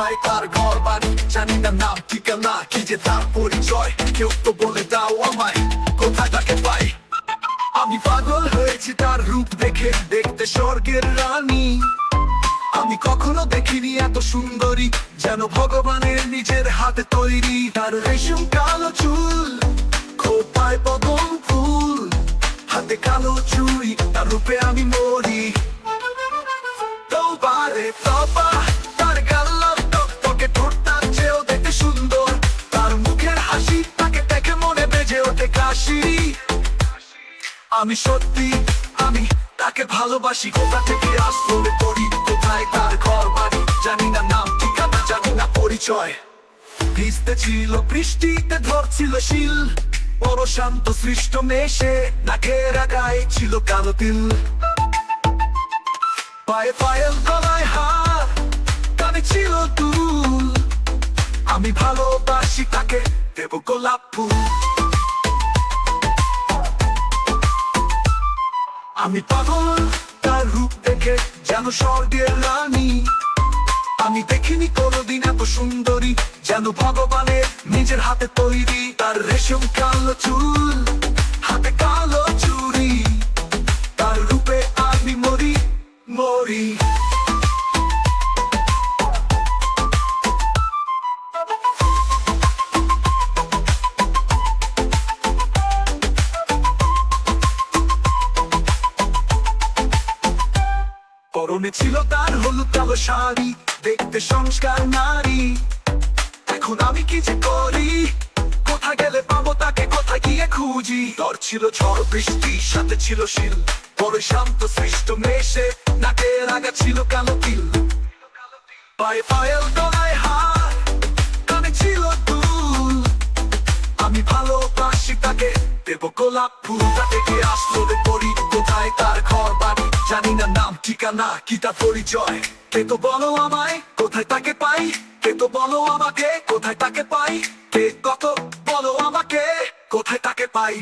কোথায় তার ঘর বাড়ি জানি না, নাম ঠিকানা কি যে তার পরিচয়। কেউ তো বলে দাও আমায় কোথায় তাকে পাই। আমি পাগল হয়েছি তার রূপ দেখে, দেখতে স্বর্গের রানী। আমি কখনো দেখিনি এত সুন্দরী, যেন ভগবানের নিজের হাতে তৈরি। তার রেশম কালো চুল, খোপায় পদম ফুল, হাতে কালো চুড়ি, তার রূপে আমি মরি। তোবারে তবা, তার গাল লাল টকটকে, ঠোঁটটা চেয়েও দেখতে সুন্দর। তার মুখের হাসি তাকে দেখে মনে বেজে ওঠে কাশি। আমি সত্যি আমি তাকে ভালোবাসি। কোথা থেকে আসলো পড়ি, কোথায় তার ঘর বাড়ি জানি না, নাম ঠিকানা জানি না, পরিচয়। ভিজতে ছিল বৃষ্টিতে, ধরছিল শিল, বড় শান্ত সৃষ্ট মেশে, নাকের আগায় ছিল কালো তিল। পায়ে পায়েল, গলায় হার, কানে ছিল দুল। আমি ভালোবাসি তাকে, দেব গোলাপ ফুল। আমি পাগল তার রূপ দেখে, যেন স্বর্গের রানী। আমি দেখিনি কোনোদিন এত সুন্দরী, যেন ভগবানের নিজের হাতে তৈরি। তার রেশম কালো চুল, হাতে কালো চুড়ি, তার রূপে আমি মরি মরি। পরনে ছিল তার হলুদ কালো শাড়ি, দেখতে সংস্কার নারী। এখন আমি কি যে করি, কোথায় গেলে পাবো তাকে, কোথায় গিয়ে খুঁজি। তোর ছিল ঝড় বৃষ্টি, সাথে ছিল শিল, বড় শান্ত সৃষ্ট মেশে, নাকের আগা ছিল কালো তিল। পায়ে পায়েল, গলায় হার, কানে ছিল দুল। আমি ভালোবাসি তাকে, দেব গোলাপ ফুল। তা থেকে আসলো রে পরি, কোথায় তার ঘর বাড়ি জানি না, নাম ঠিকানা কি তার পরিচয়। কে তো বলো আমায় কোথায় তাকে পাই, কে তো বলো আমাকে কোথায় তাকে পাই, কে কত বলো আমাকে কোথায় তাকে পাই।